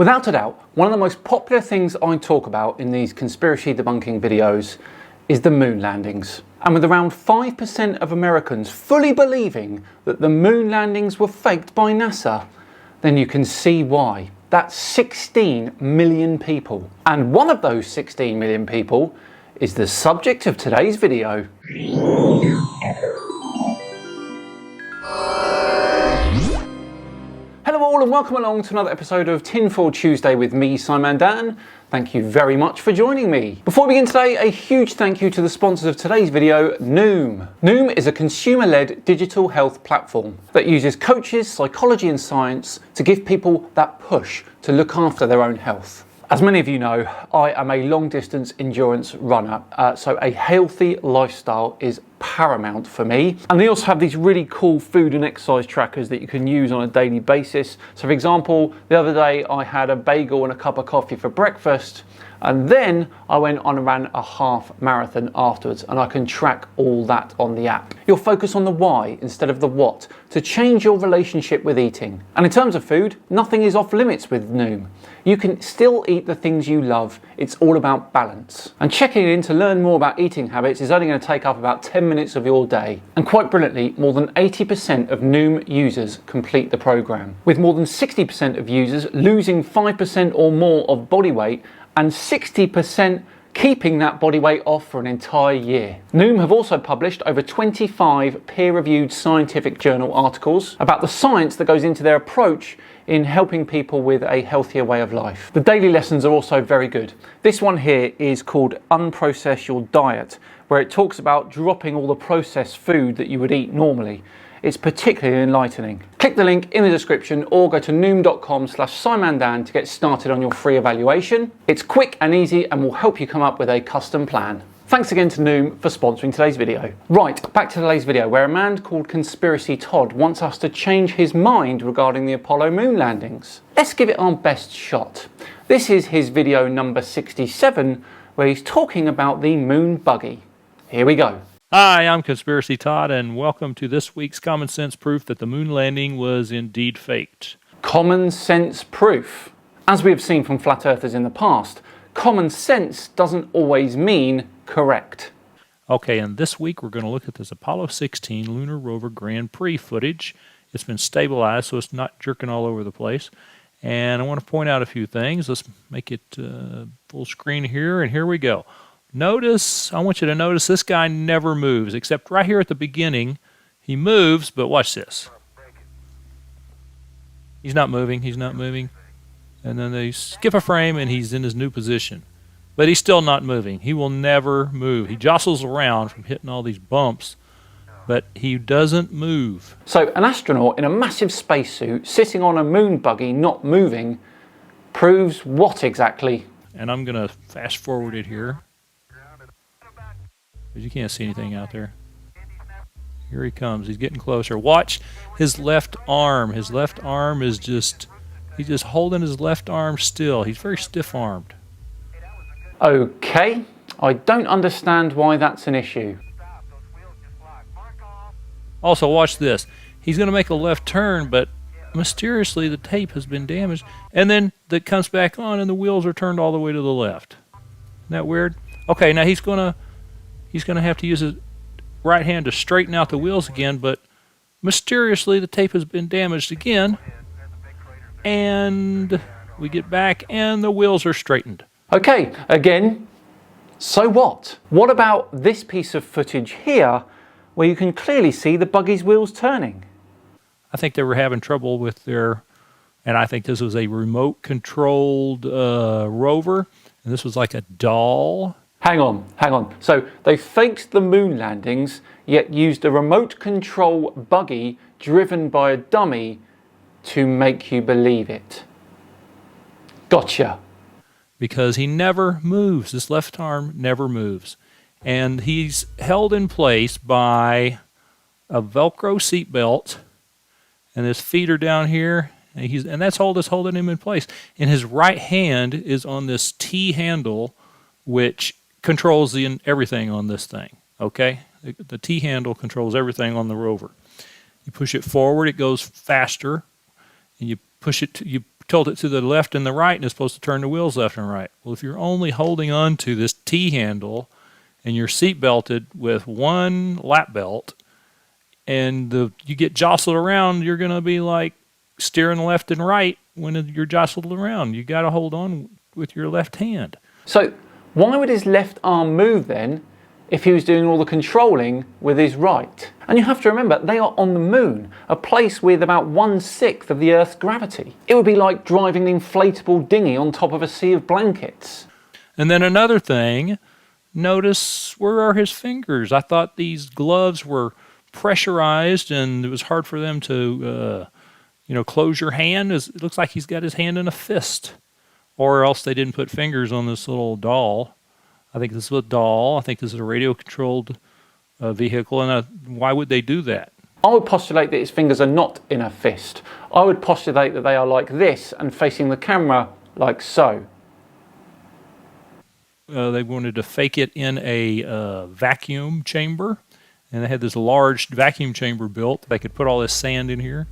Without a doubt, one of the most popular things I talk about in these conspiracy debunking videos is the moon landings. And with around 5% of Americans fully believing that the moon landings were faked by NASA, then you can see why. That's 16 million people. And one of those 16 million people is the subject of today's video. Hello all and welcome along to another episode of Tinfoil Tuesday with me, Simon Dan. Thank you very much for joining me. Before we begin today, a huge thank you to the sponsors of today's video, Noom. Noom is a consumer-led digital health platform that uses coaches, psychology and science to give people that push to look after their own health. As many of you know, I am a long-distance endurance runner, so a healthy lifestyle is paramount for me. And they also have these really cool food and exercise trackers that you can use on a daily basis. So for example, the other day I had a bagel and a cup of coffee for breakfast, and then I went on and ran a half marathon afterwards, and I can track all that on the app. You'll focus on the why instead of the what to change your relationship with eating. And in terms of food, nothing is off limits with Noom. You can still eat the things you love. It's all about balance. And checking in to learn more about eating habits is only going to take up about 10 minutes of your day. And quite brilliantly, more than 80% of Noom users complete the program, with more than 60% of users losing 5% or more of body weight and 60% keeping that body weight off for an entire year. Noom have also published over 25 peer-reviewed scientific journal articles about the science that goes into their approach in helping people with a healthier way of life. The daily lessons are also very good. This one here is called Unprocess Your Diet, where it talks about dropping all the processed food that you would eat normally. It's particularly enlightening. Click the link in the description or go to noom.com/simondan to get started on your free evaluation. It's quick and easy and will help you come up with a custom plan. Thanks again to Noom for sponsoring today's video. Right, back to today's video, where a man called Conspiracy Todd wants us to change his mind regarding the Apollo moon landings. Let's give it our best shot. This is his video number 67, where he's talking about the moon buggy. Here we go. Hi, I'm Conspiracy Todd, and welcome to this week's Common Sense Proof that the moon landing was indeed faked. Common sense proof. As we have seen from flat earthers in the past, common sense doesn't always mean correct. Okay, and this week we're going to look at this Apollo 16 Lunar Rover Grand Prix footage. It's been stabilized so it's not jerking all over the place. And I want to point out a few things. Let's make it full screen here, and here we go. Notice, I want you to notice this guy never moves, except right here at the beginning. He moves, but watch this. He's not moving, he's not moving. And then they skip a frame and he's in his new position. But he's still not moving. He will never move. He jostles around from hitting all these bumps, but he doesn't move. So an astronaut in a massive spacesuit sitting on a moon buggy not moving proves what exactly? And I'm going to fast forward it here, because you can't see anything out there. Here he comes. He's getting closer. Watch his left arm. His left arm is he's just holding his left arm still. He's very stiff-armed. Okay, I don't understand why that's an issue. Also, watch this. He's going to make a left turn, but mysteriously the tape has been damaged. And then it comes back on and the wheels are turned all the way to the left. Isn't that weird? Okay, now he's going to have to use his right hand to straighten out the wheels again, but mysteriously the tape has been damaged again. And we get back and the wheels are straightened. Okay, again, so what? What about this piece of footage here, where you can clearly see the buggy's wheels turning? I think they were having trouble with and I think this was a remote-controlled rover, and this was like a doll. Hang on. So they faked the moon landings, yet used a remote control buggy driven by a dummy to make you believe it. Gotcha. Because he never moves. This left arm never moves. And he's held in place by a Velcro seatbelt, and his feet are down here, and that's all that's holding him in place. And his right hand is on this T handle, which controls everything on this thing. Okay, the T handle controls everything on the rover. You push it forward, it goes faster, and you push it, you tilt it to the left and the right, and it's supposed to turn the wheels left and right. Well, if you're only holding on to this T handle and you're seat belted with one lap belt, and you get jostled around, you're going to be like steering left and right when you're jostled around. You got to hold on with your left hand. So why would his left arm move then if he was doing all the controlling with his right? And you have to remember, they are on the moon, a place with about 1/6 of the Earth's gravity. It would be like driving an inflatable dinghy on top of a sea of blankets. And then another thing, notice where are his fingers? I thought these gloves were pressurized and it was hard for them to close your hand. It looks like he's got his hand in a fist, or else they didn't put fingers on this little doll. I think this is a doll. I think this is a radio controlled vehicle, and why would they do that? I would postulate that his fingers are not in a fist. I would postulate that they are like this and facing the camera like so. They wanted to fake it in a vacuum chamber, and they had this large vacuum chamber built. They could put all this sand in here.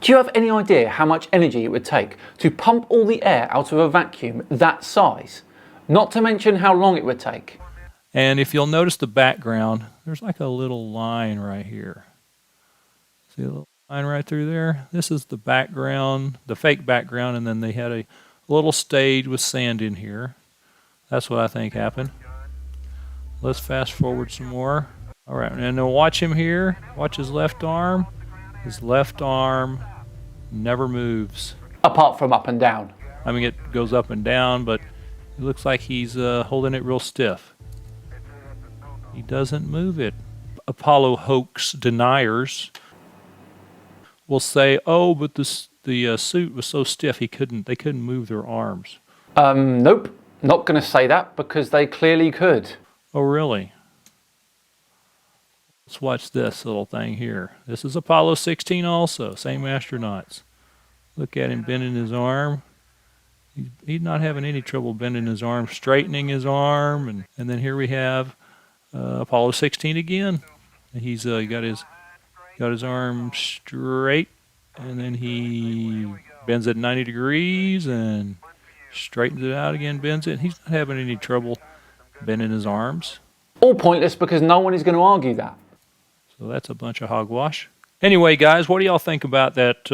Do you have any idea how much energy it would take to pump all the air out of a vacuum that size? Not to mention how long it would take. And if you'll notice the background, there's like a little line right here. See a little line right through there? This is the background, the fake background, and then they had a little stage with sand in here. That's what I think happened. Let's fast forward some more. All right, and then watch him here. Watch his left arm. His left arm never moves. Apart from up and down. I mean, it goes up and down, but it looks like he's holding it real stiff. He doesn't move it. Apollo hoax deniers will say, "Oh, but the suit was so stiff they couldn't move their arms." Nope, not going to say that because they clearly could. Oh, really? Let's watch this little thing here. This is Apollo 16 also, same astronauts. Look at him bending his arm. He's not having any trouble bending his arm, straightening his arm, and then here we have Apollo 16 again. He's got his arm straight, and then he bends it 90 degrees and straightens it out again, bends it. He's not having any trouble bending his arms. All pointless because no one is going to argue that. So that's a bunch of hogwash. Anyway, guys, what do y'all think about that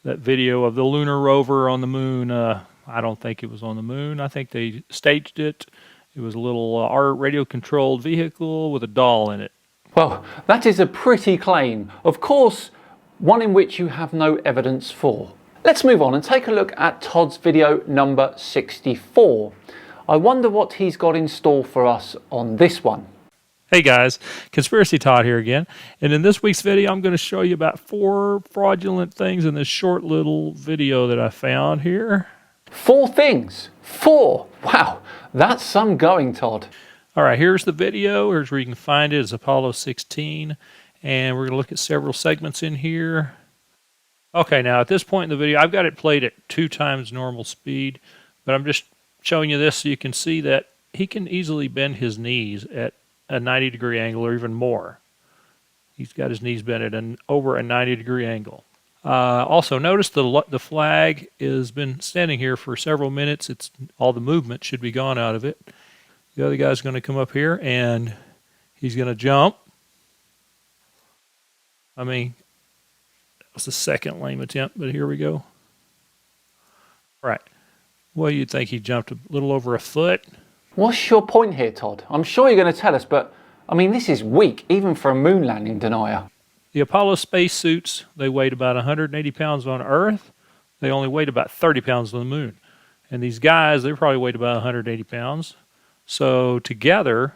video of the lunar rover on the moon? I don't think it was on the moon. I think they staged it. It was a little radio-controlled vehicle with a doll in it. Well, that is a pretty claim. Of course, one in which you have no evidence for. Let's move on and take a look at Todd's video number 64. I wonder what he's got in store for us on this one. Hey guys, Conspiracy Todd here again, and in this week's video I'm going to show you about 4 fraudulent things in this short little video that I found here. 4 things? 4? Wow, that's some going, Todd. Alright, here's the video. Here's where you can find it. It's Apollo 16, and we're going to look at several segments in here. Okay, now at this point in the video I've got it played at 2 times normal speed, but I'm just showing you this so you can see that he can easily bend his knees at a 90-degree angle or even more. He's got his knees bent at over a 90-degree angle. Also, notice the flag has been standing here for several minutes. All the movement should be gone out of it. The other guy's going to come up here and he's going to jump. I mean, that was the second lame attempt, but here we go. All right. Well, you'd think he jumped a little over a foot. What's your point here, Todd? I'm sure you're going to tell us, but I mean, this is weak, even for a moon landing denier. The Apollo spacesuits, they weighed about 180 pounds on Earth. They only weighed about 30 pounds on the moon. And these guys, they probably weighed about 180 pounds. So together,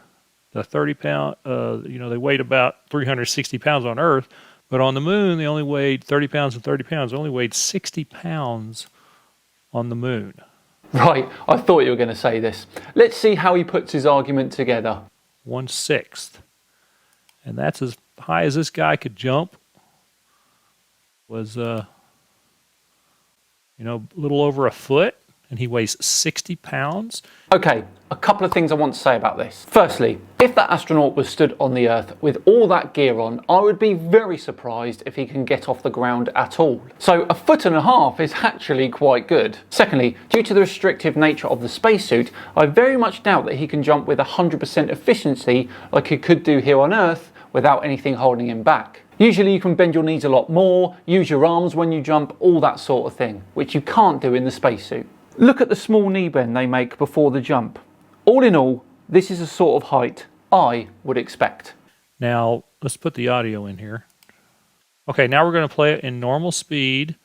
the 30-pound, they weighed about 360 pounds on Earth. But on the moon, they only weighed 30 pounds and 30 pounds. They only weighed 60 pounds on the moon. Right, I thought you were going to say this. Let's see how he puts his argument together. 1/6. And that's as high as this guy could jump. Was, a little over a foot. and he weighs 60 pounds. Okay, a couple of things I want to say about this. Firstly, if that astronaut was stood on the Earth with all that gear on, I would be very surprised if he can get off the ground at all. So 1.5 feet is actually quite good. Secondly, due to the restrictive nature of the spacesuit, I very much doubt that he can jump with 100% efficiency like he could do here on Earth without anything holding him back. Usually you can bend your knees a lot more, use your arms when you jump, all that sort of thing, which you can't do in the spacesuit. Look at the small knee bend they make before the jump. All in all, this is a sort of height I would expect. Now, let's put the audio in here. Okay, now we're going to play it in normal speed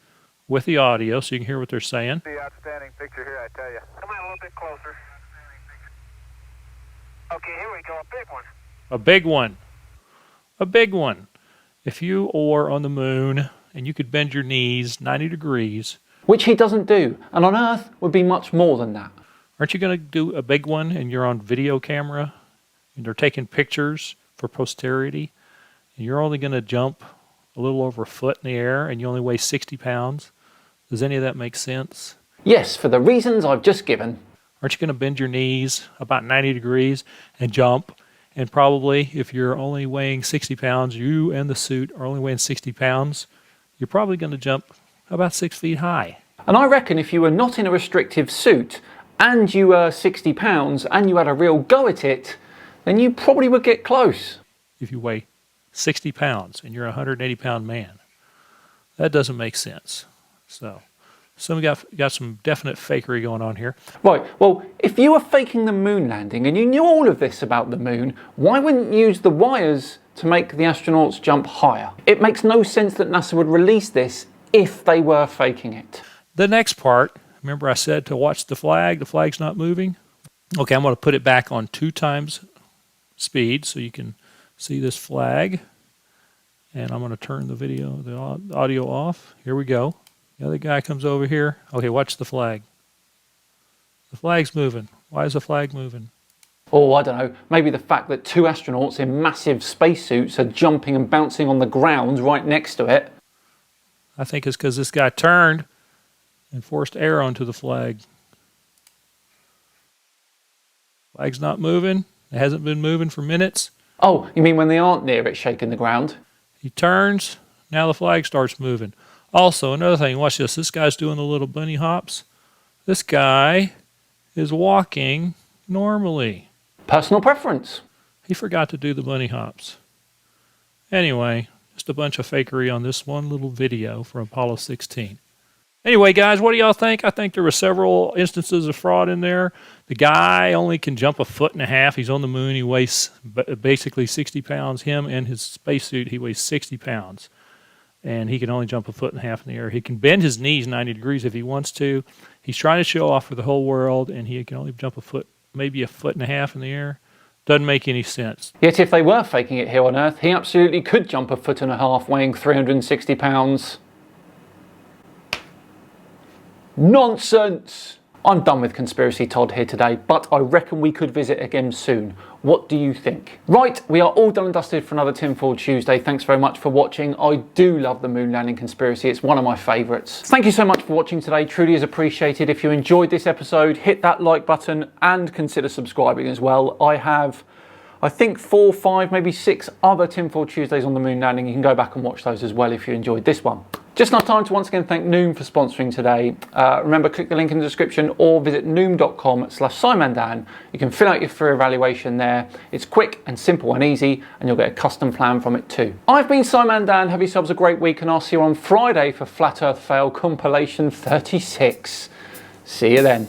with the audio so you can hear what they're saying. The outstanding picture here, I tell you. Come on a little bit closer. Okay, here we go, a big one. A big one. A big one. If you were on the moon and you could bend your knees 90 degrees, which he doesn't do, and on Earth would be much more than that. Aren't you going to do a big one and you're on video camera and they're taking pictures for posterity and you're only going to jump a little over a foot in the air and you only weigh 60 pounds? Does any of that make sense? Yes, for the reasons I've just given. Aren't you going to bend your knees about 90 degrees and jump? And probably if you're only weighing 60 pounds, you and the suit are only weighing 60 pounds, you're probably going to jump about 6 feet high. And I reckon if you were not in a restrictive suit and you were 60 pounds and you had a real go at it, then you probably would get close. If you weigh 60 pounds and you're a 180-pound man, that doesn't make sense. So we got some definite fakery going on here. Right, well, if you were faking the moon landing and you knew all of this about the moon, why wouldn't you use the wires to make the astronauts jump higher? It makes no sense that NASA would release this if they were faking it. The next part, remember I said to watch the flag? The flag's not moving. Okay, I'm going to put it back on 2 times speed so you can see this flag. And I'm going to turn the audio off. Here we go. The other guy comes over here. Okay, watch the flag. The flag's moving. Why is the flag moving? Oh, I don't know. Maybe the fact that 2 astronauts in massive spacesuits are jumping and bouncing on the ground right next to it. I think it's because this guy turned and forced air onto the flag. Flag's not moving. It hasn't been moving for minutes. Oh, you mean when they aren't near it shaking the ground? He turns. Now the flag starts moving. Also, another thing, watch this. This guy's doing the little bunny hops. This guy is walking normally. Personal preference. He forgot to do the bunny hops. Anyway, just a bunch of fakery on this one little video from Apollo 16. Anyway, guys, what do y'all think? I think there were several instances of fraud in there. The guy only can jump 1.5 feet. He's on the moon. He weighs basically 60 pounds. Him and his spacesuit, he weighs 60 pounds. And he can only jump 1.5 feet in the air. He can bend his knees 90 degrees if he wants to. He's trying to show off for the whole world, and he can only jump maybe 1.5 feet in the air. Doesn't make any sense. Yet if they were faking it here on Earth, he absolutely could jump 1.5 feet weighing 360 pounds. Nonsense! I'm done with Conspiracy Todd here today, but I reckon we could visit again soon. What do you think? Right, we are all done and dusted for another Tinfoil Tuesday. Thanks very much for watching. I do love the moon landing conspiracy. It's one of my favourites. Thank you so much for watching today. Truly is appreciated. If you enjoyed this episode, hit that like button and consider subscribing as well. I have, I think, 4, 5, maybe 6 other Tinfoil Tuesdays on the moon landing. You can go back and watch those as well if you enjoyed this one. Just enough time to once again thank Noom for sponsoring today. Remember, click the link in the description or visit noom.com/SimonDan. You can fill out your free evaluation there. It's quick and simple and easy, and you'll get a custom plan from it too. I've been Simon Dan. Have yourselves a great week, and I'll see you on Friday for Flat Earth Fail Compilation 36. See you then.